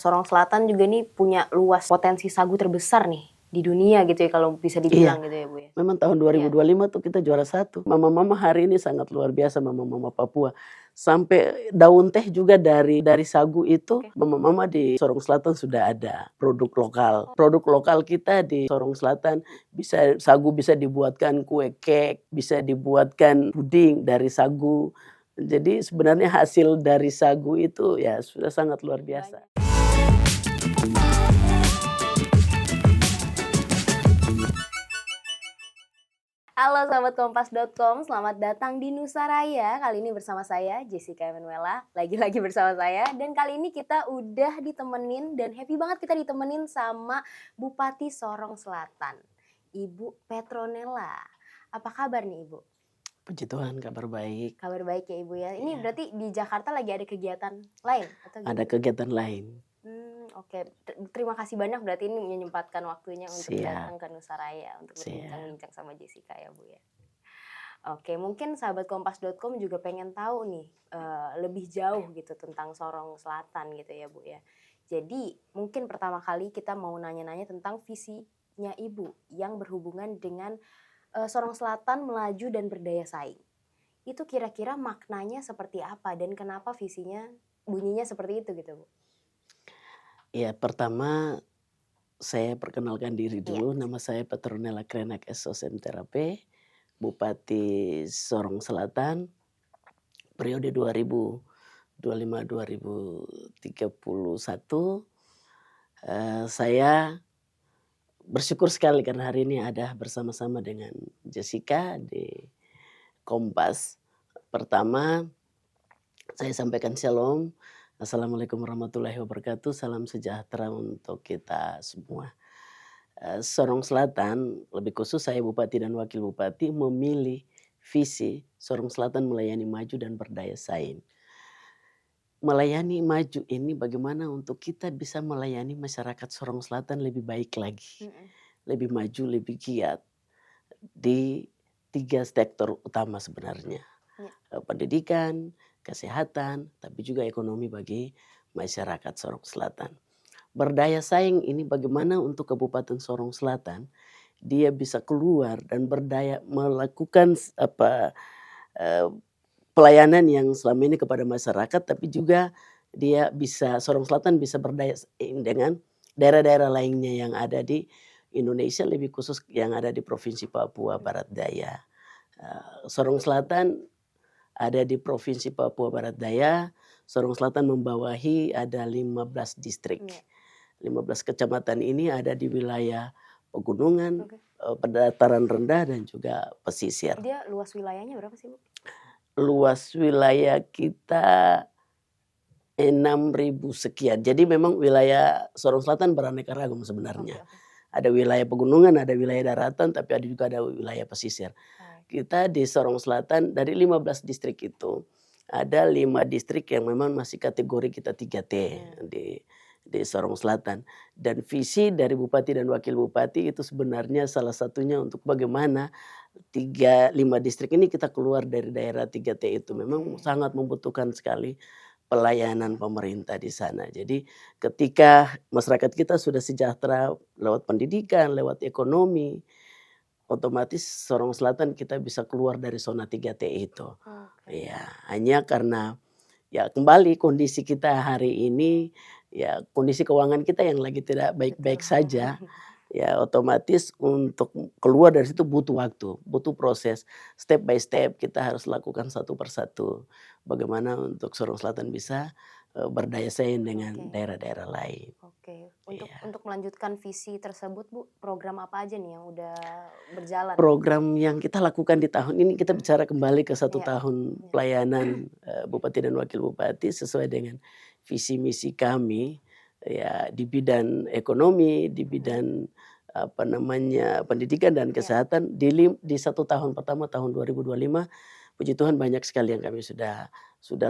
Sorong Selatan juga nih punya luas potensi sagu terbesar nih di dunia gitu ya kalau bisa dibilang gitu ya Bu ya. Memang tahun 2025 tuh kita juara 1. Mama-mama hari ini sangat luar biasa, mama-mama Papua. Sampai daun teh juga dari sagu itu, mama-mama di Sorong Selatan sudah ada produk lokal. Produk lokal kita di Sorong Selatan sagu bisa dibuatkan kue kek, bisa dibuatkan puding dari sagu. Jadi sebenarnya hasil dari sagu itu ya sudah sangat luar biasa. Halo sahabat kompas.com, selamat datang di Nusaraya. Kali ini bersama saya Jessica Emanuela, lagi-lagi bersama saya. Dan kali ini kita udah ditemenin dan happy banget kita ditemenin sama Bupati Sorong Selatan, Ibu Petronella. Apa kabar nih Ibu? Puji Tuhan, kabar baik. Kabar baik ya Ibu ya. Ini berarti di Jakarta lagi ada kegiatan lain? Atau Ada kegiatan lain. Oke. Terima kasih banyak berarti ini menyempatkan waktunya untuk datang ke Nusaraya untuk berbincang-bincang sama Jessica ya Bu ya. Oke, mungkin sahabat kompas.com juga pengen tahu nih lebih jauh gitu tentang Sorong Selatan gitu ya Bu ya. Jadi mungkin pertama kali kita mau nanya-nanya tentang visinya Ibu yang berhubungan dengan Sorong Selatan melaju dan berdaya saing. Itu kira-kira maknanya seperti apa dan kenapa visinya bunyinya seperti itu gitu Bu? Ya, pertama saya perkenalkan diri dulu. Nama saya Petronella Krenak SOSM Bupati Sorong Selatan, periode 2025-2031. Saya bersyukur sekali karena hari ini ada bersama-sama dengan Jessica di Kompas. Pertama, saya sampaikan shalom. Assalamualaikum warahmatullahi wabarakatuh. Salam sejahtera untuk kita semua. Sorong Selatan, lebih khusus saya Bupati dan Wakil Bupati memilih visi Sorong Selatan melayani maju dan berdaya saing. Melayani maju ini bagaimana untuk kita bisa melayani masyarakat Sorong Selatan lebih baik lagi. Lebih maju, lebih giat di 3 sektor utama sebenarnya. Pendidikan, kesehatan, tapi juga ekonomi bagi masyarakat Sorong Selatan. Berdaya saing ini bagaimana untuk Kabupaten Sorong Selatan dia bisa keluar dan berdaya melakukan pelayanan yang selama ini kepada masyarakat, tapi juga Sorong Selatan bisa berdaya saing dengan daerah-daerah lainnya yang ada di Indonesia, lebih khusus yang ada di Provinsi Papua Barat Daya. Sorong Selatan ada di Provinsi Papua Barat Daya. Sorong Selatan membawahi ada 15 distrik. 15 kecamatan ini ada di wilayah pegunungan, pendataran rendah dan juga pesisir. Dia luas wilayahnya berapa sih Bu? Luas wilayah kita 6.000 sekian. Jadi memang wilayah Sorong Selatan beraneka ragam sebenarnya. Ada wilayah pegunungan, ada wilayah daratan, tapi ada wilayah pesisir. Kita di Sorong Selatan dari 15 distrik itu ada 5 distrik yang memang masih kategori kita 3T di Sorong Selatan. Dan visi dari Bupati dan Wakil Bupati itu sebenarnya salah satunya untuk bagaimana 5 distrik ini kita keluar dari daerah 3T itu. Memang sangat membutuhkan sekali pelayanan pemerintah di sana. Jadi ketika masyarakat kita sudah sejahtera lewat pendidikan, lewat ekonomi, otomatis Sorong Selatan kita bisa keluar dari zona 3T itu. Ya, hanya karena ya kembali kondisi kita hari ini, ya kondisi keuangan kita yang lagi tidak baik-baik saja. Ya otomatis untuk keluar dari situ butuh waktu, butuh proses. Step by step kita harus lakukan satu persatu. Bagaimana untuk Sorong Selatan bisa berdaya saing dengan daerah-daerah lain. Untuk melanjutkan visi tersebut Bu, program apa aja nih yang udah berjalan? Program yang kita lakukan di tahun ini, kita bicara kembali ke 1 tahun pelayanan Bupati dan Wakil Bupati sesuai dengan visi misi kami. Ya di bidang ekonomi, di bidang pendidikan dan kesehatan di 1 tahun pertama tahun 2025, puji Tuhan banyak sekali yang kami sudah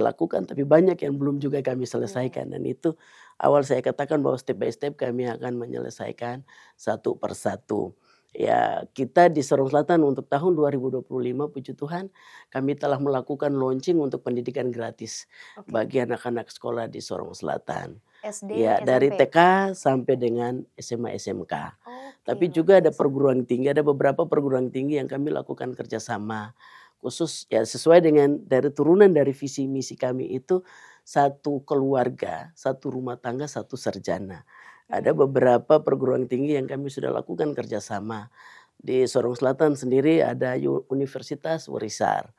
lakukan, tapi banyak yang belum juga kami selesaikan. Dan itu awal saya katakan bahwa step by step kami akan menyelesaikan satu persatu. Ya, kita di Sorong Selatan untuk tahun 2025 puji Tuhan kami telah melakukan launching untuk pendidikan gratis Oke. bagi anak-anak sekolah di Sorong Selatan. SD, Ya, dari SMP? TK sampai dengan SMA, SMK. Oke, Tapi luar juga ada biasa. perguruan tinggi, ada beberapa perguruan tinggi yang kami lakukan kerjasama. Khusus ya sesuai dengan dari turunan dari visi misi kami itu satu keluarga, satu rumah tangga, satu sarjana. Ada Mhm. beberapa perguruan tinggi yang kami sudah lakukan kerjasama. Di Sorong Selatan sendiri ada Universitas Werisar.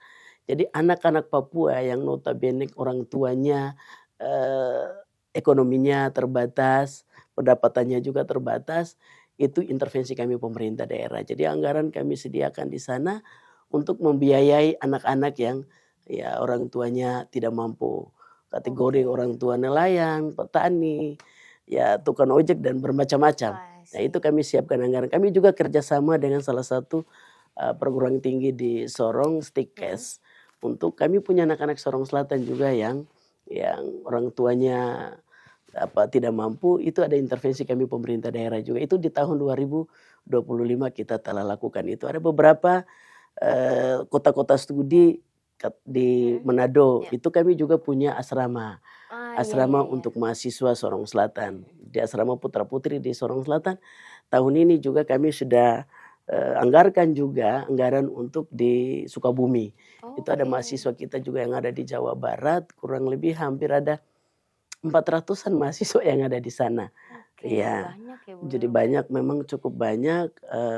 Jadi anak-anak Papua yang notabene orang tuanya eh, ekonominya terbatas, pendapatannya juga terbatas, itu intervensi kami pemerintah daerah. Jadi anggaran kami sediakan di sana untuk membiayai anak-anak yang ya orang tuanya tidak mampu. Kategori Oke. orang tua nelayan, petani, ya tukang ojek dan bermacam-macam. I Nah itu see. kami siapkan anggaran. Kami juga kerjasama dengan salah satu perguruan tinggi di Sorong, Mhm. Stikes. Untuk kami punya anak-anak Sorong Selatan juga yang orang tuanya tidak mampu, itu ada intervensi kami pemerintah daerah juga. Itu di tahun 2025 kita telah lakukan itu. Ada beberapa kota-kota studi di Mhm. Manado, Ya. itu kami juga punya asrama. Ah, iya Asrama iya iya. untuk mahasiswa Sorong Selatan. Di asrama putra putri di Sorong Selatan, tahun ini juga kami sudah anggarkan juga anggaran untuk di Sukabumi. Itu ada Oke. mahasiswa kita juga yang ada di Jawa Barat, kurang lebih hampir ada 400-an mahasiswa yang ada di sana. Oke, Iya, banyak ya, Bu, ya, jadi lumayan. banyak, memang cukup banyak,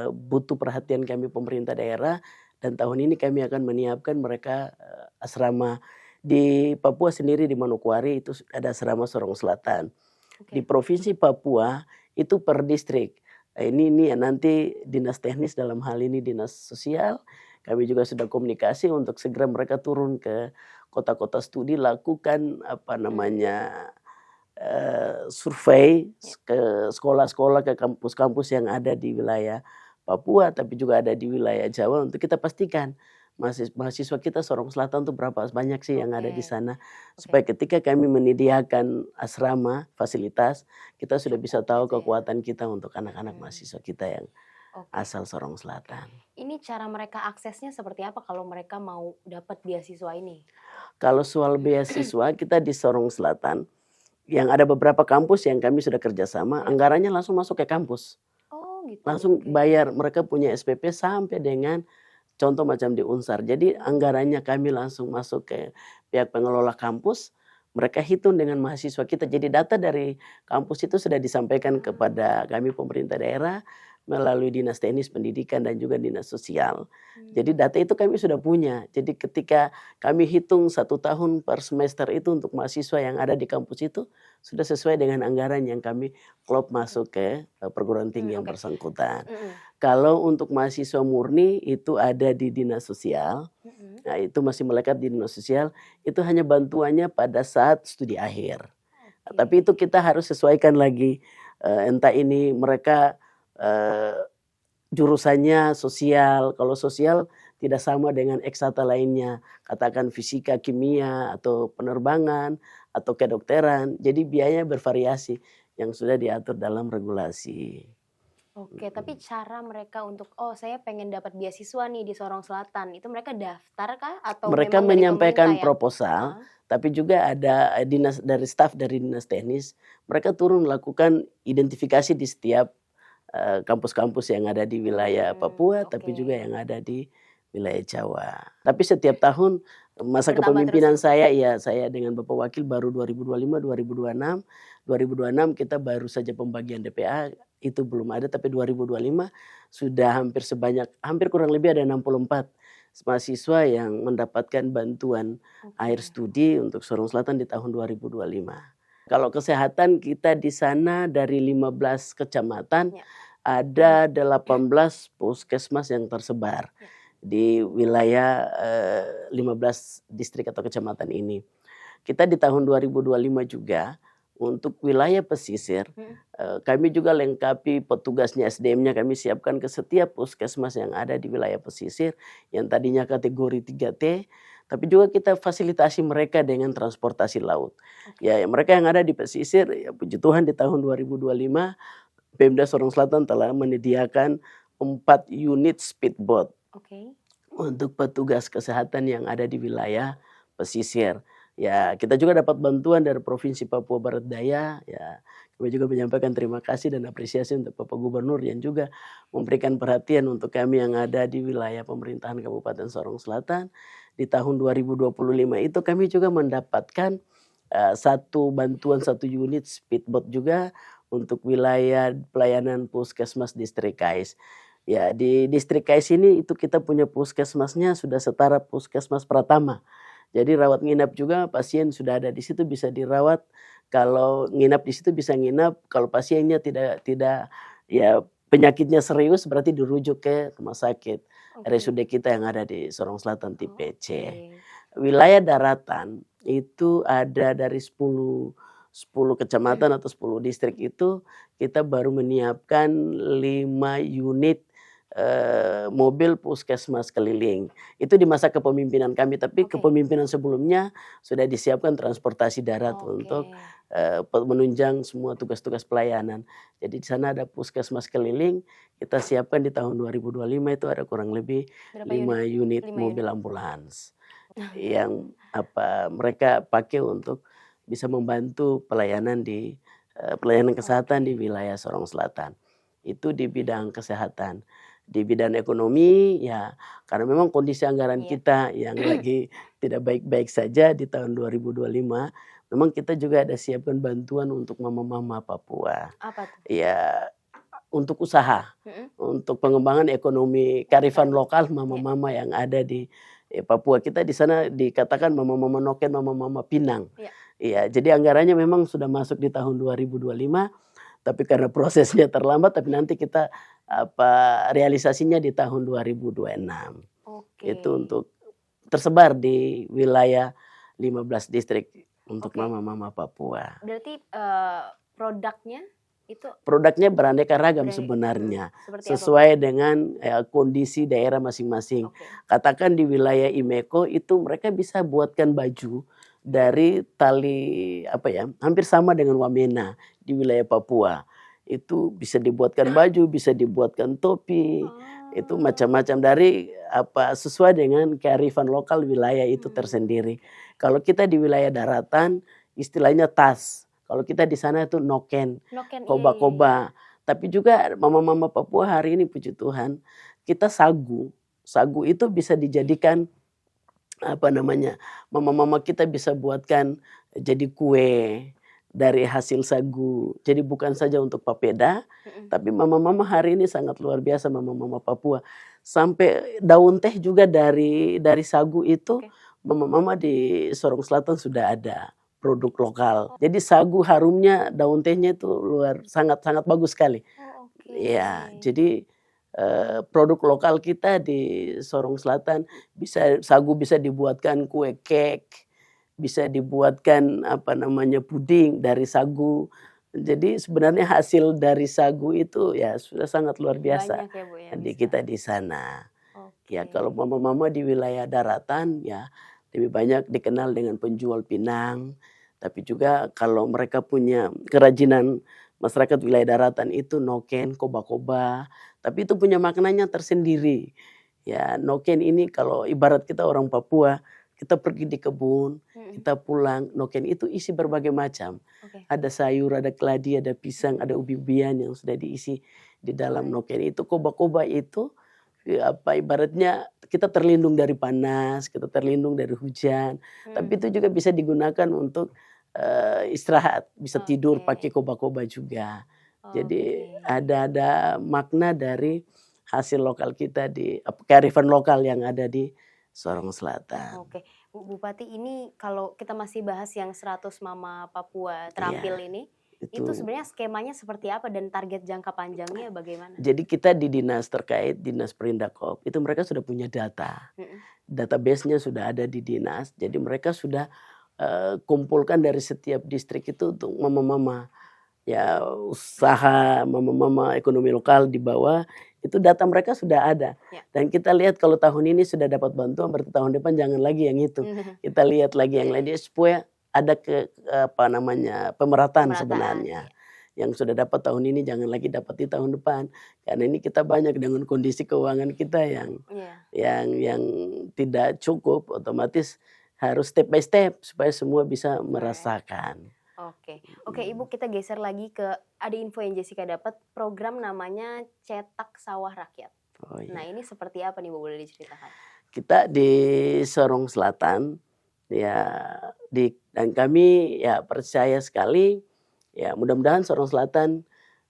butuh perhatian kami pemerintah daerah dan tahun ini kami akan menyiapkan mereka, asrama. Di Papua sendiri di Manokwari itu ada asrama Sorong Selatan. Di Oke. provinsi Papua itu per distrik. Ini ya nanti dinas teknis dalam hal ini dinas sosial, kami juga sudah komunikasi untuk segera mereka turun ke kota-kota studi lakukan apa Mhm. namanya, survei Ya. ke sekolah-sekolah, ke kampus-kampus yang ada di wilayah Papua, tapi juga ada di wilayah Jawa untuk kita pastikan mahasiswa kita Sorong Selatan tuh berapa banyak sih yang ada di Oke. sana. Oke. Supaya ketika kami menyediakan asrama, fasilitas, kita sudah bisa Cukup tahu gitu ya. kekuatan kita untuk anak-anak Mhm. mahasiswa kita yang Oke. asal Sorong Oke. Selatan. Ini cara mereka aksesnya seperti apa kalau mereka mau dapat beasiswa ini? Kalau soal beasiswa kita di Sorong Selatan, yang ada beberapa kampus yang kami sudah kerjasama, Ya. anggarannya langsung masuk ke kampus. Oh, gitu. Langsung Oke. bayar, mereka punya SPP sampai dengan contoh macam di Unsar. Jadi anggarannya kami langsung masuk ke pihak pengelola kampus, mereka hitung dengan mahasiswa kita. Jadi data dari kampus itu sudah disampaikan kepada Ah. kami pemerintah daerah melalui Dinas Teknis Pendidikan dan juga Dinas Sosial. Jadi Mmm. data itu kami sudah punya. Jadi ketika kami hitung 1 tahun per semester itu untuk mahasiswa yang ada di kampus itu, sudah sesuai dengan anggaran yang kami klop Oke. masuk ke perguruan tinggi yang Oke. bersangkutan. Mhm. Kalau untuk mahasiswa murni itu ada di dinas sosial, Mhm. nah itu masih melekat di dinas sosial, itu hanya bantuannya pada saat studi akhir. Oke. Tapi itu kita harus sesuaikan lagi, entah ini mereka, eee, jurusannya sosial, kalau sosial tidak sama dengan eksata lainnya, katakan fisika, kimia, atau penerbangan, atau kedokteran, jadi biaya bervariasi yang sudah diatur dalam regulasi. Oke, tapi Mhm. cara mereka untuk, "Oh, saya pengen dapat beasiswa nih di Sorong Selatan." Itu mereka daftar kah atau Mereka memang dari pemerintah menyampaikan yang proposal, heeh, tapi juga ada dinas dari staf dari dinas teknis, mereka turun melakukan identifikasi di setiap, kampus-kampus yang ada di wilayah Papua, tapi oke. juga yang ada di wilayah Jawa. Tapi setiap tahun masa Bertambah terus kepemimpinan ya? saya, ya saya dengan Bapak Wakil baru 2025, 2026. 2026 kita baru saja pembagian DPA, itu belum ada, tapi 2025 sudah hampir kurang lebih ada 64 mahasiswa yang mendapatkan bantuan air Oke. studi untuk Sorong Selatan di tahun 2025. Kalau kesehatan kita di sana dari 15 kecamatan, Ya. ada 18 puskesmas yang tersebar Ya. di wilayah, 15 distrik atau kecamatan ini. Kita di tahun 2025 juga untuk wilayah pesisir, Mhm. kami juga lengkapi petugasnya, SDM-nya kami siapkan ke setiap puskesmas yang ada di wilayah pesisir yang tadinya kategori 3T, tapi juga kita fasilitasi mereka dengan transportasi laut. Oke. Ya, mereka yang ada di pesisir, ya puji Tuhan di tahun 2025 Pemda Sorong Selatan telah menyediakan 4 unit speedboat Oke. untuk petugas kesehatan yang ada di wilayah pesisir. Ya, kita juga dapat bantuan dari Provinsi Papua Barat Daya. Ya, kami juga menyampaikan terima kasih dan apresiasi untuk Bapak Gubernur yang juga memberikan perhatian untuk kami yang ada di wilayah pemerintahan Kabupaten Sorong Selatan. Di tahun 2025 itu kami juga mendapatkan satu bantuan 1 unit speedboat juga untuk wilayah pelayanan puskesmas distrik Kais. Ya, di distrik Kais ini itu kita punya puskesmasnya sudah setara puskesmas Pratama. Jadi rawat nginap juga pasien sudah ada di situ bisa dirawat. Kalau nginap di situ bisa nginap. Kalau pasiennya tidak ya penyakitnya serius berarti dirujuk ke rumah sakit Oke. RSUD kita yang ada di Sorong Selatan Oh, tipe C. oke. Wilayah daratan itu ada dari 10 kecamatan atau 10 distrik itu kita baru menyiapkan 5 unit mobil puskesmas keliling. Itu di masa kepemimpinan kami, tapi Oke. kepemimpinan sebelumnya sudah disiapkan transportasi darat untuk Oke. menunjang semua tugas-tugas pelayanan. Jadi di sana ada puskesmas keliling, kita siapkan di tahun 2025 itu ada kurang lebih Berapa 5 unit? unit 5 mobil unit. ambulans yang mereka pakai untuk bisa membantu pelayanan pelayanan kesehatan di wilayah Sorong Selatan. Itu di bidang kesehatan. Di bidang ekonomi ya karena memang kondisi anggaran Iya. kita yang lagi tidak baik-baik saja di tahun 2025, memang kita juga ada siapkan bantuan untuk mama-mama Papua. Apa tuh? Ya untuk usaha, Mhm. untuk pengembangan ekonomi kearifan lokal Iya. mama-mama yang ada di Papua. Kita di sana dikatakan mama-mama Noken, mama-mama Pinang. Iya. Iya, jadi anggarannya memang sudah masuk di tahun 2025, tapi karena prosesnya terlambat, tapi nanti kita realisasinya di tahun 2026. Oke. Itu untuk tersebar di wilayah 15 distrik untuk Oke. mama-mama Papua. Berarti produknya itu Produknya beraneka ragam dari sebenarnya, seperti apa, Bu? sesuai dengan kondisi daerah masing-masing. Oke. Katakan di wilayah Imeko itu mereka bisa buatkan baju dari tali hampir sama dengan wamena di wilayah Papua. Itu bisa dibuatkan baju, bisa dibuatkan topi, itu Oh. macam-macam dari sesuai dengan kearifan lokal wilayah itu tersendiri. Kalau kita di wilayah daratan istilahnya tas. Kalau kita di sana itu noken, Noken, iya, iya, iya. koba-koba. Tapi juga mama-mama Papua hari ini puji Tuhan, kita sagu. Sagu itu bisa dijadikan mama-mama kita bisa buatkan jadi kue dari hasil sagu. Jadi bukan saja untuk papeda, Mhm. tapi mama-mama hari ini sangat luar biasa mama-mama Papua. Sampai daun teh juga dari sagu itu Oke. mama-mama di Sorong Selatan sudah ada produk lokal. Jadi sagu harumnya daun tehnya itu sangat-sangat bagus sekali. Oh, oke. Iya, jadi produk lokal kita di Sorong Selatan sagu bisa dibuatkan kue kek, bisa dibuatkan puding dari sagu. Jadi sebenarnya hasil dari sagu itu ya sudah sangat luar biasa Banyak ya, Bu, ya di bisa. kita di sana. Ya Oke. kalau mama-mama di wilayah daratan ya lebih banyak dikenal dengan penjual pinang. Tapi juga kalau mereka punya kerajinan masyarakat wilayah daratan itu noken, koba-koba. Tapi itu punya maknanya tersendiri. Ya noken ini kalau ibarat kita orang Papua, kita pergi di kebun, Mhm. kita pulang, noken itu isi berbagai macam. Oke. Ada sayur, ada keladi, ada pisang, ada ubi-ubian yang sudah diisi di dalam noken itu. Koba-koba itu ibaratnya kita terlindung dari panas, kita terlindung dari hujan. Tapi itu juga bisa digunakan untuk istirahat, bisa tidur pakai Oke. koba-koba juga. Jadi Oke. ada makna dari hasil lokal kita kearifan lokal yang ada di Sorong Selatan. Oke. Bu Bupati, ini kalau kita masih bahas yang 100 mama Papua Iya, terampil ini, itu itu. sebenarnya skemanya seperti apa dan target jangka panjangnya bagaimana? Jadi kita di dinas terkait, dinas Perindakop, itu mereka sudah punya data. Mhm. Database-nya sudah ada di dinas, jadi mereka sudah kumpulkan dari setiap distrik itu untuk mama-mama. Ya usaha mama-mama ekonomi lokal di bawah, itu data mereka sudah ada. Ya. Dan kita lihat kalau tahun ini sudah dapat bantuan, berarti tahun depan jangan lagi yang itu. Kita lihat lagi yang lain, supaya ada pemerataan sebenarnya. yang sudah dapat tahun ini jangan lagi dapat di tahun depan. Karena ini kita banyak dengan kondisi keuangan kita yang tidak cukup, otomatis harus step by step supaya semua bisa merasakan. Oke, Ibu, kita geser lagi ke ada info yang Jessica dapat, program namanya Cetak Sawah Rakyat. Oh, iya. Nah, ini seperti apa nih, Bu, boleh diceritakan? Kita di Sorong Selatan ya, dan kami ya percaya sekali ya, mudah-mudahan Sorong Selatan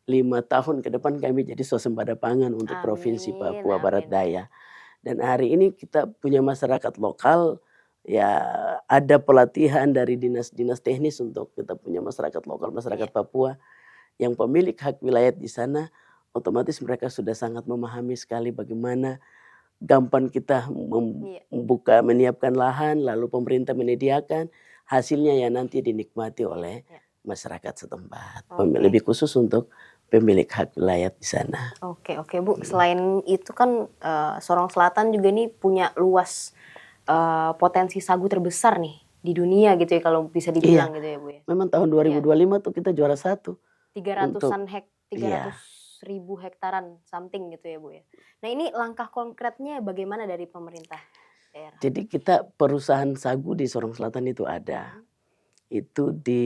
5 tahun ke depan kami jadi swasembada pangan untuk Provinsi Papua Barat Daya. Dan hari ini kita punya masyarakat lokal, ya ada pelatihan dari dinas-dinas teknis untuk kita punya masyarakat lokal, masyarakat Papua yang pemilik hak wilayah di sana. Otomatis mereka sudah sangat memahami sekali bagaimana gampang kita menyiapkan lahan, lalu pemerintah menyediakan, hasilnya ya nanti dinikmati oleh masyarakat setempat. Lebih khusus untuk pemilik hak wilayah di sana. Oke, Bu. Selain itu kan Sorong Selatan juga nih punya luas potensi sagu terbesar nih di dunia gitu ya, kalau bisa dibilang gitu ya, Bu ya. Memang tahun 2025 tuh kita juara 1. 300.000 hektaran something gitu ya, Bu ya. Nah, ini langkah konkretnya bagaimana dari pemerintah daerah? Jadi kita perusahaan sagu di Sorong Selatan itu ada. Itu di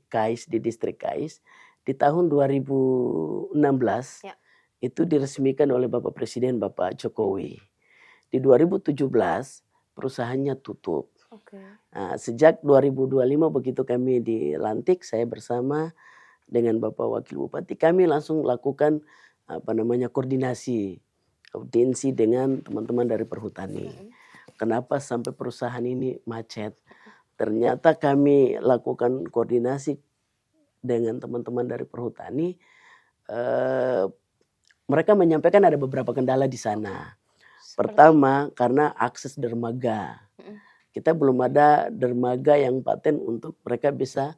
Kais, di distrik Kais. Di tahun 2016 itu diresmikan oleh Bapak Presiden Bapak Jokowi. Di 2017 perusahaannya tutup. Nah, sejak 2025 begitu kami dilantik, saya bersama dengan Bapak Wakil Bupati, kami langsung lakukan koordinasi, audiensi dengan teman-teman dari perhutani. Kenapa sampai perusahaan ini macet? Ternyata kami lakukan koordinasi dengan teman-teman dari perhutani. Mereka menyampaikan ada beberapa kendala di sana. Pertama, karena akses dermaga. Kita belum ada dermaga yang paten untuk mereka bisa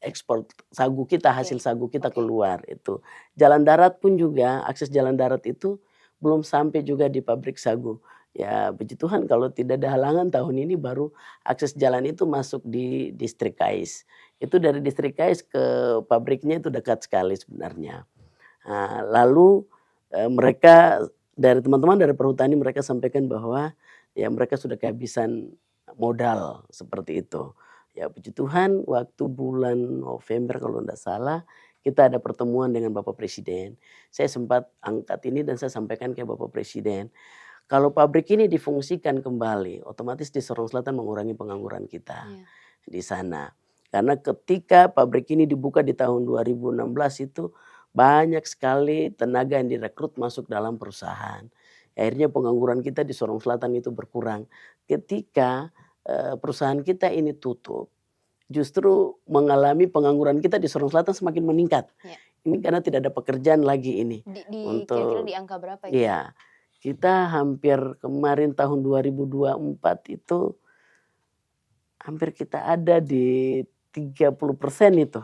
ekspor sagu kita, hasil sagu kita keluar itu. Jalan darat pun juga, akses jalan darat itu belum sampai juga di pabrik sagu. Ya puji Tuhan kalau tidak ada halangan tahun ini baru akses jalan itu masuk di distrik Kais. Itu dari distrik Kais ke pabriknya itu dekat sekali sebenarnya. Nah, lalu mereka dari teman-teman dari perhutani mereka sampaikan bahwa ya mereka sudah kehabisan modal seperti itu. Ya puji Tuhan waktu bulan November kalau tidak salah kita ada pertemuan dengan Bapak Presiden. Saya sempat angkat ini dan saya sampaikan ke Bapak Presiden. Kalau pabrik ini difungsikan kembali, otomatis di Sorong Selatan mengurangi pengangguran kita di sana. Karena ketika pabrik ini dibuka di tahun 2016 itu banyak sekali tenaga yang direkrut masuk dalam perusahaan. Akhirnya pengangguran kita di Sorong Selatan itu berkurang. Ketika perusahaan kita ini tutup, justru mengalami pengangguran kita di Sorong Selatan semakin meningkat. Ini karena tidak ada pekerjaan lagi ini. Kira-kira di angka berapa ya? Iya, kita hampir kemarin tahun 2024 itu hampir kita ada di 30% itu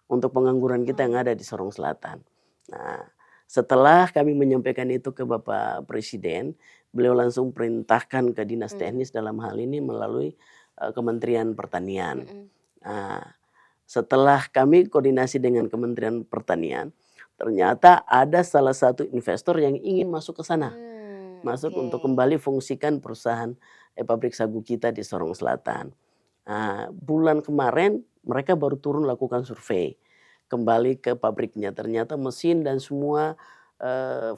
untuk pengangguran kita yang ada di Sorong Selatan. Nah, setelah kami menyampaikan itu ke Bapak Presiden, beliau langsung perintahkan ke dinas teknis dalam hal ini melalui Kementerian Pertanian. Nah, setelah kami koordinasi dengan Kementerian Pertanian, ternyata ada salah satu investor yang ingin masuk ke sana. Masuk untuk kembali fungsikan perusahaan pabrik sagu kita di Sorong Selatan. Nah, bulan kemarin mereka baru turun lakukan survei kembali ke pabriknya. Ternyata mesin dan semua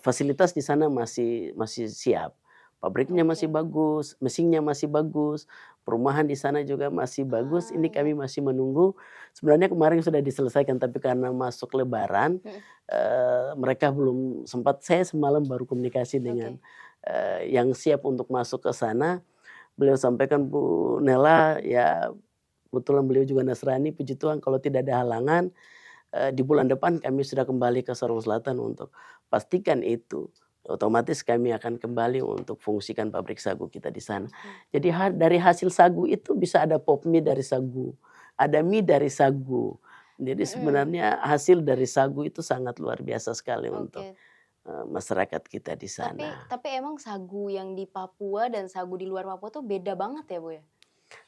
fasilitas di sana masih siap. Pabriknya masih bagus, mesinnya masih bagus, perumahan di sana juga masih bagus. Ini kami masih menunggu. Sebenarnya kemarin sudah diselesaikan, tapi karena masuk Lebaran, mereka belum sempat. Saya semalam baru komunikasi dengan yang siap untuk masuk ke sana. Beliau sampaikan, Bu Nela, ya kebetulan beliau juga Nasrani, puji Tuhan kalau tidak ada halangan, di bulan depan kami sudah kembali ke Sorong Selatan untuk pastikan itu. Otomatis kami akan kembali untuk fungsikan pabrik sagu kita di sana. Jadi dari hasil sagu itu bisa ada pop mie dari sagu, ada mie dari sagu. Jadi sebenarnya hasil dari sagu itu sangat luar biasa sekali untuk masyarakat kita di sana. Tapi emang sagu yang di Papua dan sagu di luar Papua tuh beda banget ya, Bu ya?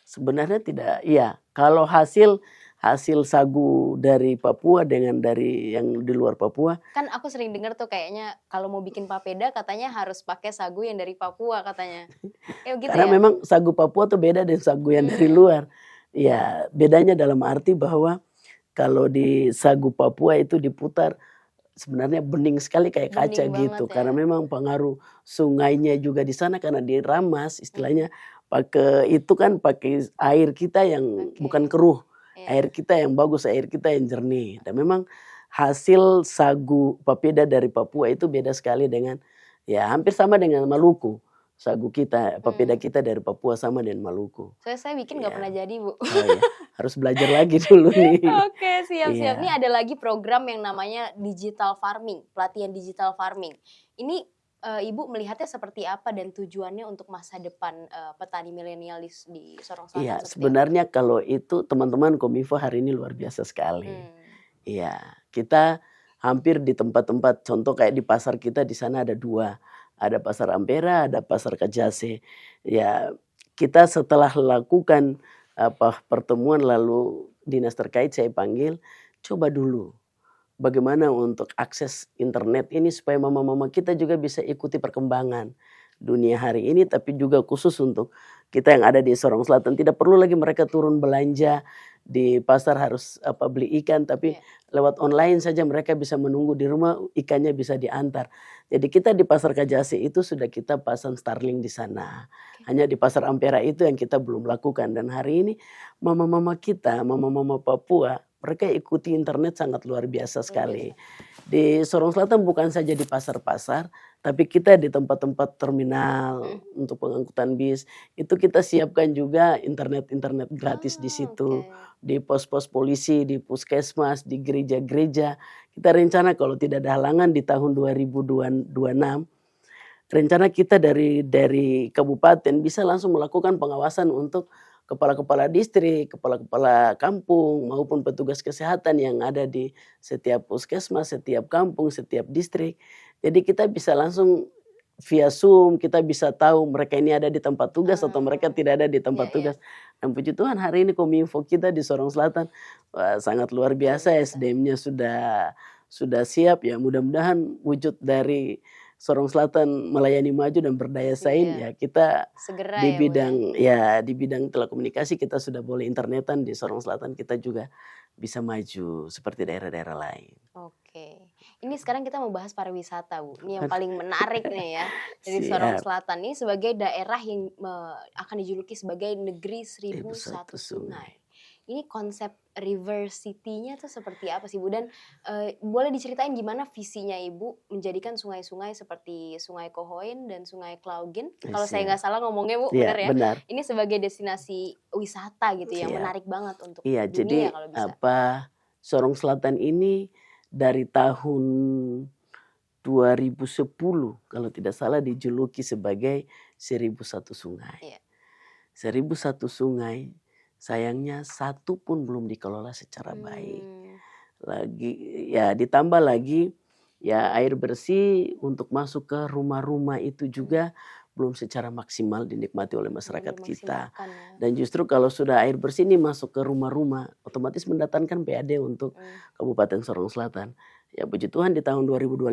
Sebenarnya tidak, iya. Kalau hasil hasil sagu dari Papua dengan dari yang di luar Papua. Kan aku sering dengar tuh kayaknya kalau mau bikin papeda katanya harus pakai sagu yang dari Papua katanya. Gitu Karena ya? memang sagu Papua tuh beda dengan sagu yang dari luar. Ya bedanya dalam arti bahwa kalau di sagu Papua itu diputar sebenarnya bening sekali kayak kaca Bening banget gitu. ya. Karena memang pengaruh sungainya juga di sana karena diramas istilahnya pakai itu kan pakai air kita yang bukan keruh. Air kita yang bagus, air kita yang jernih. Dan memang hasil sagu papeda dari Papua itu beda sekali dengan ya hampir sama dengan Maluku. Sagu kita, papeda kita dari Papua sama dengan Maluku. Saya bikin nggak Iya. pernah jadi, Bu. Oh iya, harus belajar lagi dulu nih. Oke, siap-siap. Iya. Ini ada lagi program yang namanya digital farming, pelatihan digital farming. Ini Ibu melihatnya seperti apa dan tujuannya untuk masa depan petani milenial di Sorong Selatan? Iya, seperti apa? sebenarnya kalau itu teman-teman Kominfo hari ini luar biasa sekali. Iya, kita hampir di tempat-tempat contoh kayak di pasar kita di sana ada 2. Ada pasar Ampera, ada pasar Kajase. Ya, kita setelah lakukan pertemuan lalu dinas terkait saya panggil, coba dulu bagaimana untuk akses internet ini supaya mama-mama kita juga bisa ikuti perkembangan dunia hari ini, tapi juga khusus untuk kita yang ada di Sorong Selatan tidak perlu lagi mereka turun belanja di pasar harus beli ikan, tapi lewat online saja mereka bisa menunggu di rumah, ikannya bisa diantar. Jadi kita di pasar Kajase itu sudah kita pasang Starlink di sana. Hanya di pasar Ampera itu yang kita belum lakukan, dan hari ini mama-mama kita, mama-mama Papua, mereka ikuti internet sangat luar biasa sekali. Di Sorong Selatan bukan saja di pasar-pasar, tapi kita di tempat-tempat terminal untuk pengangkutan bis, itu kita siapkan juga internet gratis di situ. Di pos-pos polisi, di puskesmas, di gereja-gereja. Kita rencana kalau tidak ada halangan di tahun 2026, rencana kita dari kabupaten bisa langsung melakukan pengawasan untuk kepala-kepala distrik, kepala-kepala kampung maupun petugas kesehatan yang ada di setiap puskesmas, setiap kampung, setiap distrik. Jadi kita bisa langsung via Zoom kita bisa tahu mereka ini ada di tempat tugas atau mereka tidak ada di tempat tugas. Dan puji Tuhan hari ini Kominfo kita di Sorong Selatan sangat luar biasa, SDM-nya sudah siap ya, mudah-mudahan wujud dari Sorong Selatan melayani maju dan berdaya saing ya kita Segera di ya, Bu, bidang di bidang telekomunikasi kita sudah boleh internetan di Sorong Selatan, kita juga bisa maju seperti daerah-daerah lain. Oke. Ini sekarang kita mau bahas pariwisata, Bu. Ini yang paling menarik nih ya dari Sorong Siap. Selatan ini sebagai daerah yang akan dijuluki sebagai negeri 1001 satu sungai. Ini konsep river city-nya tuh seperti apa sih, Bu? Dan boleh diceritain gimana visinya Ibu menjadikan sungai-sungai seperti Sungai Kohoin dan Sungai Klaugen, kalau saya nggak salah ngomongnya, Bu, Iya, benar ya? benar. Ini sebagai destinasi wisata gitu yang Siap. menarik banget untuk Iya, dunia jadi kalau bisa. Sorong Selatan ini dari tahun 2010 kalau tidak salah dijuluki sebagai 1001 sungai. Iya. 1001 sungai, sayangnya satu pun belum dikelola secara baik. Lagi ya ditambah lagi ya air bersih untuk masuk ke rumah-rumah itu juga belum secara maksimal dinikmati oleh masyarakat kita. Dan justru kalau sudah air bersih ini masuk ke rumah-rumah, otomatis mendatangkan PAD untuk Kabupaten Sorong Selatan. Ya puji Tuhan di tahun 2025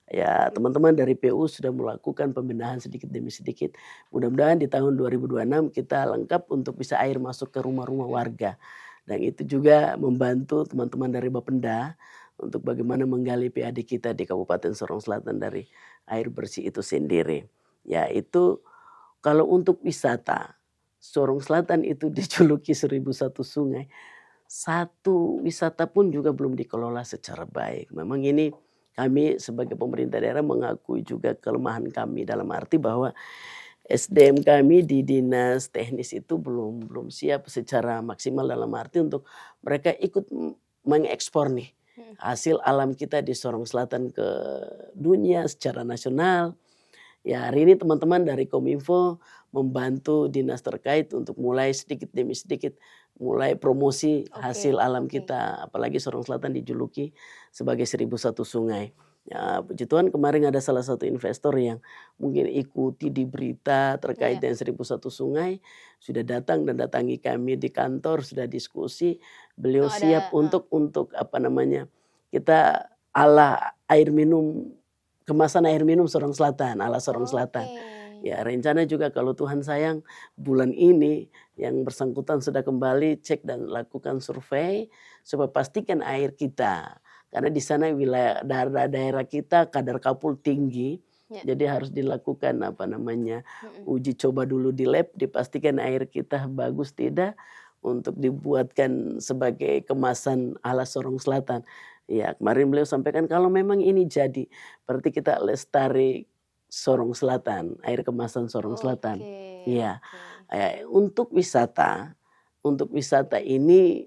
ya teman-teman dari PU sudah melakukan pembenahan sedikit demi sedikit. Mudah-mudahan di tahun 2026 kita lengkap untuk bisa air masuk ke rumah-rumah warga. Dan itu juga membantu teman-teman dari Bapenda untuk bagaimana menggali PAD kita di Kabupaten Sorong Selatan dari air bersih itu sendiri. Ya itu kalau untuk wisata, Sorong Selatan itu dijuluki 1001 sungai. Satu wisata pun juga belum dikelola secara baik. Memang ini kami sebagai pemerintah daerah mengakui juga kelemahan kami dalam arti bahwa SDM kami di dinas teknis itu belum siap secara maksimal dalam arti untuk mereka ikut mengekspor nih hasil alam kita di Sorong Selatan ke dunia secara nasional. Ya hari ini teman-teman dari Kominfo membantu dinas terkait untuk mulai sedikit demi sedikit mulai promosi hasil alam kita, apalagi Sorong Selatan dijuluki sebagai 1001 sungai. Ya, puji Tuhan kemarin ada salah satu investor yang mungkin ikuti di berita terkait dengan 1001 sungai, sudah datang dan datangi kami di kantor, sudah diskusi Beliau Oh siap ada, untuk apa namanya, kita ala air minum, kemasan air minum Sorong Selatan, ala Sorong Selatan. oke. Ya rencana juga kalau Tuhan sayang bulan ini yang bersangkutan sudah kembali cek dan lakukan survei supaya pastikan air kita. Karena di sana wilayah daerah kita kadar kapur tinggi, Ya, jadi harus dilakukan apa namanya, mhm. uji coba dulu di lab, dipastikan air kita bagus tidak, untuk dibuatkan sebagai kemasan ala Sorong Selatan. Ya kemarin beliau sampaikan kalau memang ini jadi, berarti kita lestari Sorong Selatan, air kemasan Sorong Selatan. Oke, Iya, oke. untuk wisata ini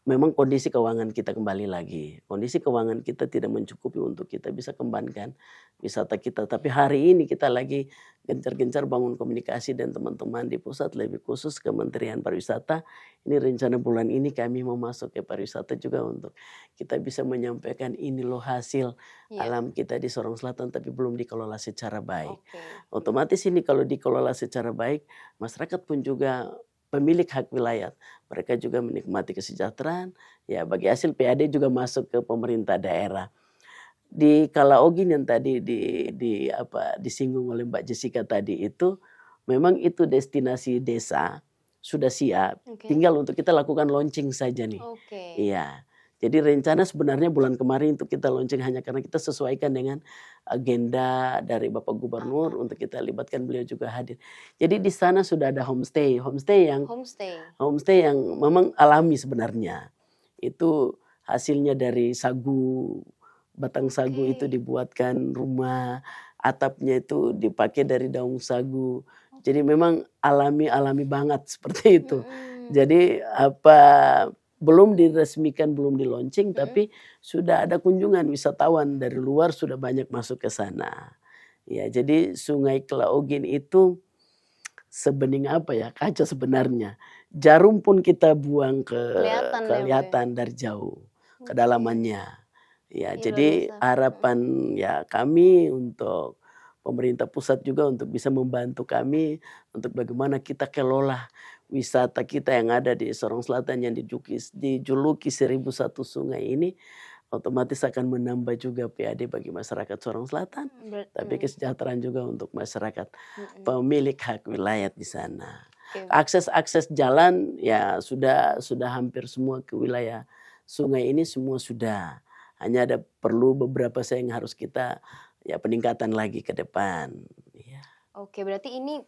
memang kondisi keuangan kita kembali lagi. Kondisi keuangan kita tidak mencukupi untuk kita bisa kembangkan wisata kita. Tapi hari ini kita lagi gencar-gencar bangun komunikasi dan teman-teman di pusat, lebih khusus Kementerian Pariwisata. Ini rencana bulan ini kami mau masuk ke pariwisata juga untuk kita bisa menyampaikan ini loh hasil Iya, alam kita di Sorong Selatan tapi belum dikelola secara baik. oke. Otomatis ini kalau dikelola secara baik, masyarakat pun juga pemilik hak wilayah. Mereka juga menikmati kesejahteraan, ya bagi hasil PAD juga masuk ke pemerintah daerah. Di Kalaogin yang tadi disinggung oleh Mbak Jessica tadi itu, memang itu destinasi desa, sudah siap, Oke, tinggal untuk kita lakukan launching saja nih. oke. Iya. Jadi rencana sebenarnya bulan kemarin untuk kita launching hanya karena kita sesuaikan dengan agenda dari Bapak Gubernur untuk kita libatkan beliau juga hadir. Jadi di sana sudah ada homestay, Homestay? homestay yang memang alami sebenarnya. Itu hasilnya dari sagu, batang sagu itu Oke. dibuatkan rumah, atapnya itu dipakai dari daun sagu. Jadi memang alami-alami banget seperti itu. Mhm, Jadi apa, belum diresmikan, belum di-launching, mhm. tapi sudah ada kunjungan wisatawan dari luar sudah banyak masuk ke sana. Ya, jadi Sungai Klaogin itu sebening apa ya, kaca sebenarnya. Jarum pun kita buang Kelihatan ya, Bu, ya? kelihatan dari jauh, Oke. kedalamannya. Ya, Ih, luar jadi biasa. Mhm. harapan ya kami untuk pemerintah pusat juga untuk bisa membantu kami untuk bagaimana kita kelola wisata kita yang ada di Sorong Selatan yang dijuluki 1001 sungai ini, otomatis akan menambah juga PAD bagi masyarakat Sorong Selatan, tapi kesejahteraan juga untuk masyarakat Mhm. pemilik hak wilayah di sana. Oke. Akses-akses jalan ya sudah hampir semua ke wilayah sungai ini semua sudah. Hanya ada perlu beberapa yang harus kita ya peningkatan lagi ke depan. Iya. Oke, berarti ini,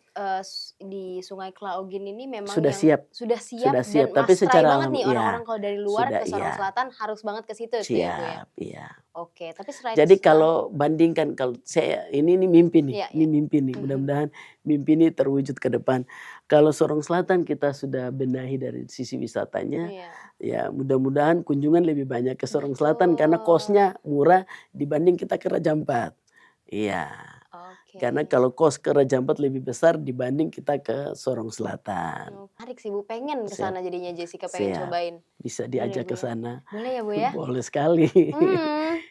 di Sungai Klaogin ini memang Sudah yang siap, sudah siap sudah siap, dan tapi must try secara banget alam nih ya, orang-orang kalau dari luar sudah ke Sorong iya, Selatan harus banget ke situ tuh ya, Bu, ya? siap, iya. Oke, tapi selain Jadi kalau bandingkan kalau saya ini mimpi nih, iya, ini iya. mimpi nih, mudah-mudahan mimpi ini terwujud ke depan. Kalau Sorong Selatan kita sudah benahi dari sisi wisatanya, Iya, ya mudah-mudahan kunjungan lebih banyak ke Sorong Selatan karena betul. kosnya murah dibanding kita ke Raja Ampat. Iya, Oke. karena kalau kos ke Raja Ampat lebih besar dibanding kita ke Sorong Selatan. Oh, menarik sih, Bu, pengen ke Siap, sana jadinya Jessica, pengen siap. cobain. Bisa Bener ya, diajak Bu, ke ya? sana. Boleh ya, Bu, ya? Boleh sekali.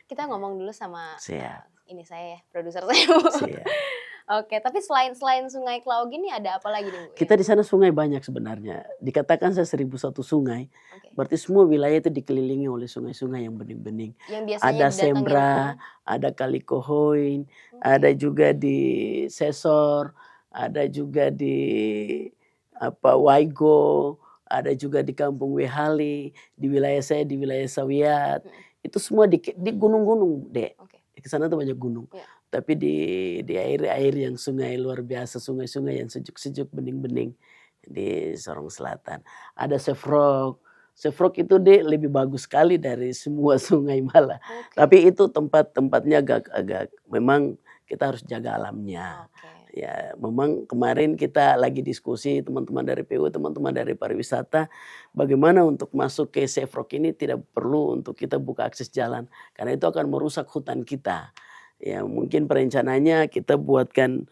Kita ngomong dulu sama, Siap, ini saya ya, produser saya, Bu. siap. Oke, tapi selain selain Sungai Klaogin nih ada apa lagi nih, Bu, Kita yang di sana sungai banyak sebenarnya. Dikatakan saya 1001 sungai, oke, berarti semua wilayah itu dikelilingi oleh sungai-sungai yang bening-bening. yang biasanya Ada didatengin Sembra, ada Kalikohoin, ada oke. juga di Sesor, ada juga di apa Waigo, ada juga di Kampung Wehali, di wilayah saya di wilayah Sawiat. Mhm, Itu semua di gunung-gunung, Dek. oke. Di sana tuh banyak gunung. Iya. Tapi di air-air yang sungai luar biasa, sungai-sungai yang sejuk-sejuk, bening-bening di Sorong Selatan. Ada Sefrok. Sefrok itu deh lebih bagus sekali dari semua sungai malah. Oke, Tapi itu tempat-tempatnya agak memang kita harus jaga alamnya. oke. Ya, memang kemarin kita lagi diskusi teman-teman dari PU, teman-teman dari pariwisata, bagaimana untuk masuk ke Sefrok ini tidak perlu untuk kita buka akses jalan, karena itu akan merusak hutan kita. Ya mungkin perencanaannya kita buatkan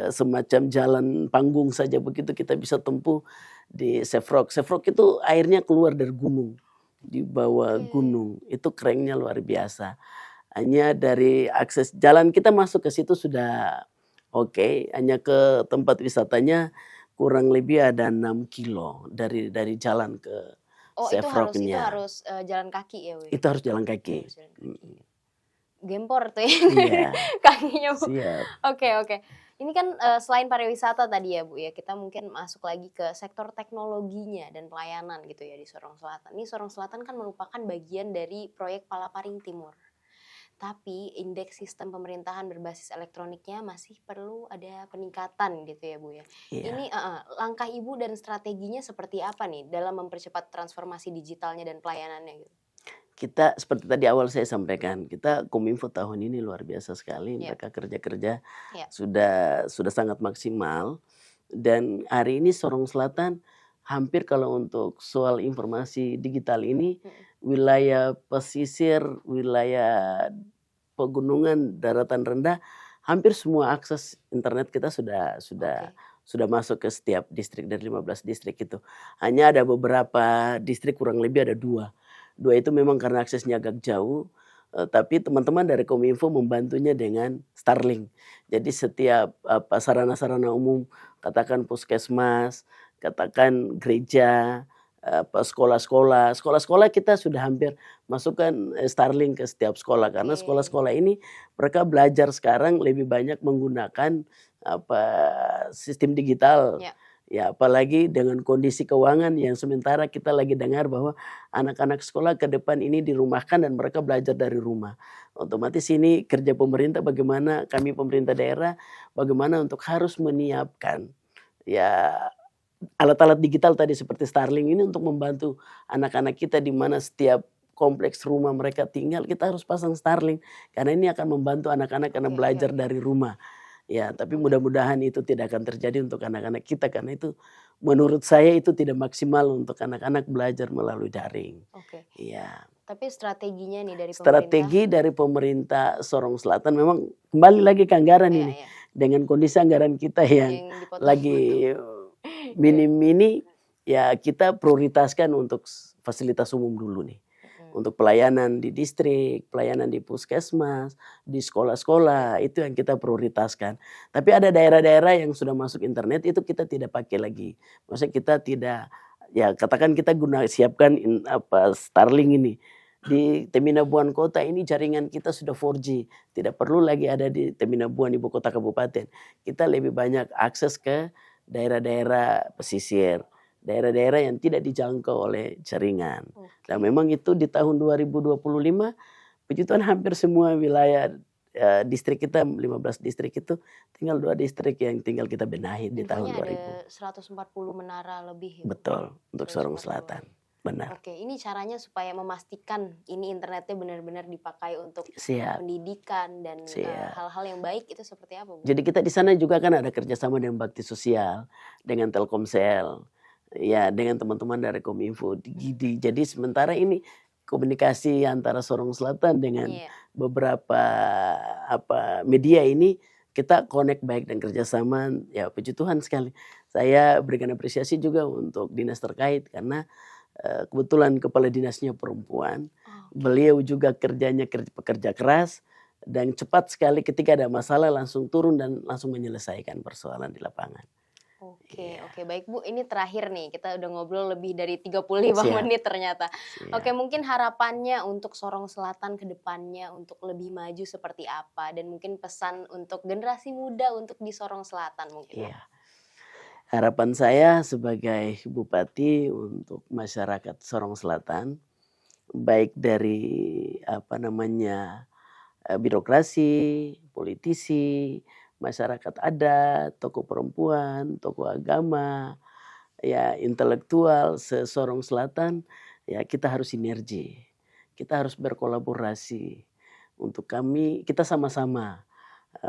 semacam jalan panggung saja begitu kita bisa tempuh di Sefrok. Sefrok itu airnya keluar dari gunung, di bawah Oke. gunung, itu kerennya luar biasa. Hanya dari akses jalan kita masuk ke situ sudah oke, hanya ke tempat wisatanya kurang lebih ada 6 kilo dari jalan ke Oh itu Chevron-nya. harus jalan kaki ya Bu? Itu harus jalan Oh, kaki. harus jalan kaki. Mm. Gempor tuh ya Iya, kakinya Bu. siap. Oke. Ini kan selain pariwisata tadi ya Bu ya, kita mungkin masuk lagi ke sektor teknologinya dan pelayanan gitu ya di Sorong Selatan. Ini Sorong Selatan kan merupakan bagian dari proyek Palaparing Timur. Tapi indeks sistem pemerintahan berbasis elektroniknya masih perlu ada peningkatan gitu ya Bu ya. Iya. Ini langkah Ibu dan strateginya seperti apa nih dalam mempercepat transformasi digitalnya dan pelayanannya gitu? Kita seperti tadi awal saya sampaikan, kita Kominfo tahun ini luar biasa sekali. Iya. Mereka kerja-kerja Iya. sudah sangat maksimal. Dan hari ini Sorong Selatan hampir kalau untuk soal informasi digital ini, wilayah pesisir, wilayah pegunungan, daratan rendah, hampir semua akses internet kita sudah masuk ke setiap distrik dari 15 distrik itu. Hanya ada beberapa distrik kurang lebih ada 2. 2 itu memang karena aksesnya agak jauh, tapi teman-teman dari Kominfo membantunya dengan Starlink. Jadi setiap sarana-sarana umum, katakan puskesmas, katakan gereja, sekolah-sekolah kita sudah hampir masukkan Starlink ke setiap sekolah karena sekolah-sekolah ini mereka belajar sekarang lebih banyak menggunakan sistem digital. Ya. Ya apalagi dengan kondisi keuangan yang sementara kita lagi dengar bahwa anak-anak sekolah ke depan ini dirumahkan dan mereka belajar dari rumah. Otomatis ini kerja pemerintah bagaimana kami pemerintah daerah bagaimana untuk harus menyiapkan ya alat-alat digital tadi seperti Starlink ini untuk membantu anak-anak kita di mana setiap kompleks rumah mereka tinggal kita harus pasang Starlink karena ini akan membantu anak-anak karena belajar dari rumah. Ya, tapi mudah-mudahan itu tidak akan terjadi untuk anak-anak kita karena itu menurut saya itu tidak maksimal untuk anak-anak belajar melalui daring. Oke. Iya. Tapi strateginya nih dari pemerintah. Strategi dari pemerintah Sorong Selatan memang kembali lagi ke anggaran ini. Iya. Dengan kondisi anggaran kita yang lagi minim ini ya kita prioritaskan untuk fasilitas umum dulu nih. Untuk pelayanan di distrik, pelayanan di puskesmas, di sekolah-sekolah, itu yang kita prioritaskan. Tapi ada daerah-daerah yang sudah masuk internet itu kita tidak pakai lagi. Maksudnya kita tidak, ya katakan kita siapkan Starlink ini. Di Teminabuan Kota ini jaringan kita sudah 4G. Tidak perlu lagi ada di Teminabuan ibu kota kabupaten. Kita lebih banyak akses ke daerah-daerah pesisir. Daerah-daerah yang tidak dijangkau oleh jaringan. Dan memang itu di tahun 2025 puji Tuhan hampir semua wilayah distrik kita 15 distrik itu tinggal 2 distrik yang tinggal kita benahi di tahun 2000. Ada 140 menara lebih. Betul, untuk Sorong Selatan. Benar. Oke, ini caranya supaya memastikan ini internetnya benar-benar dipakai untuk pendidikan dan hal-hal yang baik itu seperti apa, Bu? Jadi kita di sana juga kan ada kerjasama dengan bakti sosial, dengan Telkomsel. Ya dengan teman-teman dari Kominfo jadi sementara ini komunikasi antara Sorong Selatan dengan beberapa media ini kita connect baik dan kerjasama ya puji Tuhan sekali. Saya berikan apresiasi juga untuk dinas terkait karena kebetulan kepala dinasnya perempuan. Beliau juga pekerja keras dan cepat sekali ketika ada masalah langsung turun dan langsung menyelesaikan persoalan di lapangan. Oke, baik Bu, ini terakhir nih, kita udah ngobrol lebih dari 35 menit ternyata. Oke, mungkin harapannya untuk Sorong Selatan ke depannya untuk lebih maju seperti apa? Dan mungkin pesan untuk generasi muda untuk di Sorong Selatan mungkin. Iya. Harapan saya sebagai Bupati untuk masyarakat Sorong Selatan, baik dari birokrasi, politisi, masyarakat adat, tokoh perempuan, tokoh agama, ya intelektual Sorong Selatan, ya kita harus sinergi. Kita harus berkolaborasi untuk kita sama-sama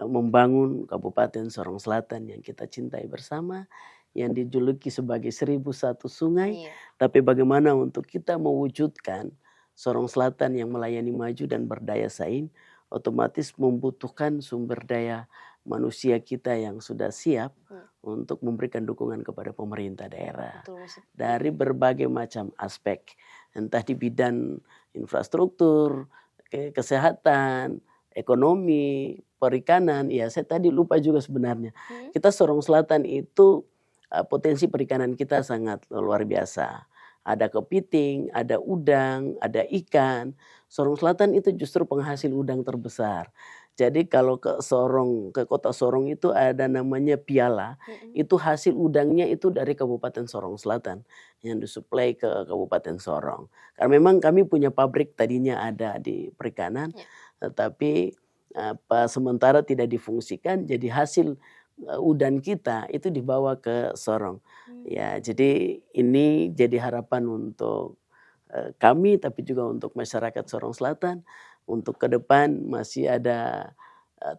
membangun Kabupaten Sorong Selatan yang kita cintai bersama, yang dijuluki sebagai 1001 sungai, tapi bagaimana untuk kita mewujudkan Sorong Selatan yang melayani maju dan berdaya saing, otomatis membutuhkan sumber daya manusia kita yang sudah siap untuk memberikan dukungan kepada pemerintah daerah. Dari berbagai macam aspek, entah di bidang infrastruktur, kesehatan, ekonomi, perikanan. Ya saya tadi lupa juga sebenarnya. Kita Sorong Selatan itu potensi perikanan kita sangat luar biasa. ada kepiting, ada udang, ada ikan. Sorong Selatan itu justru penghasil udang terbesar. Jadi kalau ke kota Sorong itu ada namanya Piala, Mhm. itu hasil udangnya itu dari Kabupaten Sorong Selatan yang disuplai ke Kabupaten Sorong. Karena memang kami punya pabrik tadinya ada di perikanan, Ya. tetapi sementara tidak difungsikan jadi hasil udang kita itu dibawa ke Sorong. Ya, Mmm. jadi ini jadi harapan untuk kami tapi juga untuk masyarakat Sorong Selatan untuk ke depan masih ada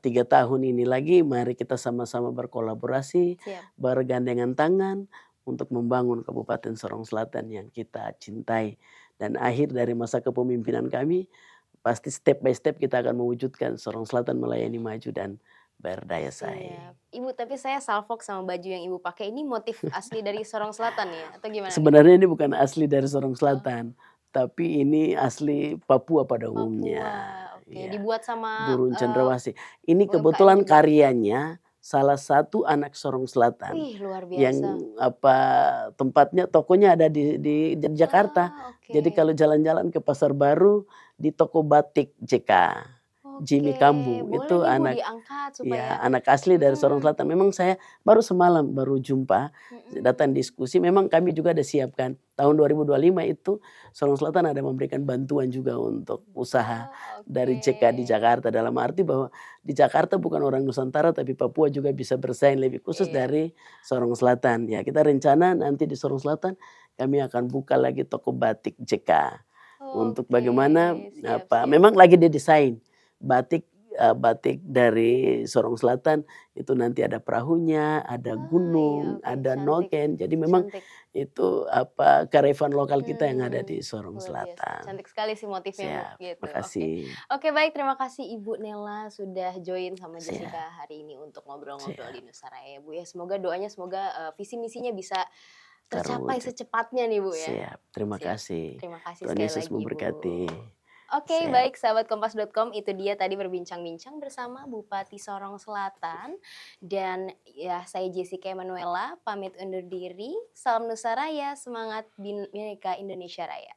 3 tahun ini lagi mari kita sama-sama berkolaborasi, Siap. bergandengan tangan untuk membangun Kabupaten Sorong Selatan yang kita cintai. Dan akhir dari masa kepemimpinan kami, pasti step by step kita akan mewujudkan Sorong Selatan melayani maju dan berdaya saing. Siap. Ibu, tapi saya salfok sama baju yang Ibu pakai ini motif asli dari Sorong Selatan ya? Atau gimana nih? Sebenarnya ini bukan asli dari Sorong Oh, Selatan, tapi ini asli Papua pada umumnya. Papua, oke. Ya, Dibuat sama, burung cendrawasih. Ini UMKM kebetulan juga? karyanya salah satu anak Sorong Selatan Wih, luar yang biasa. tempatnya tokonya ada di Jakarta. Ah, oke. Jadi kalau jalan-jalan ke Pasar Baru di toko batik JK, Jimmy Oke, Kambu boleh itu nih Bu anak. diangkat supaya Ya, anak asli dari Sorong mhm, Selatan. Memang saya baru semalam baru jumpa, datang mhm. diskusi, memang kami juga ada siapkan. Tahun 2025 itu Sorong Selatan ada memberikan bantuan juga untuk usaha Oh, dari oke. JK di Jakarta. Dalam arti bahwa di Jakarta bukan orang Nusantara tapi Papua juga bisa bersaing lebih khusus Iya, dari Sorong Selatan. Ya, kita rencana nanti di Sorong Selatan kami akan buka lagi toko batik JK. Untuk oke, bagaimana siap siap. memang lagi didesain batik batik dari Sorong Selatan itu nanti ada perahunya, ada Ah, iya, gunung, oke, ada cantik noken. Jadi memang cantik. itu kearifan lokal kita yang ada di Sorong Luar biasa. Selatan. Cantik sekali sih motifnya, Bu, Siap, gitu. Oke. makasih. Oke, baik, terima kasih Ibu Nela sudah join sama Siap, Jessica hari ini untuk ngobrol-ngobrol di siap. Nusaraya, Bu, ya. Semoga doanya semoga, visi misinya bisa tercapai Terwujud. secepatnya nih, Bu, ya. Siap, terima Siap. kasih. Terima kasih Tuhan sekali Yesus lagi, memberkati. Ibu. Oke, Siap. baik sahabat kompas.com, itu dia tadi berbincang-bincang bersama Bupati Sorong Selatan. Dan ya saya Jessica Emanuela pamit undur diri. Salam Nusa Raya, semangat Bhinneka Indonesia Raya.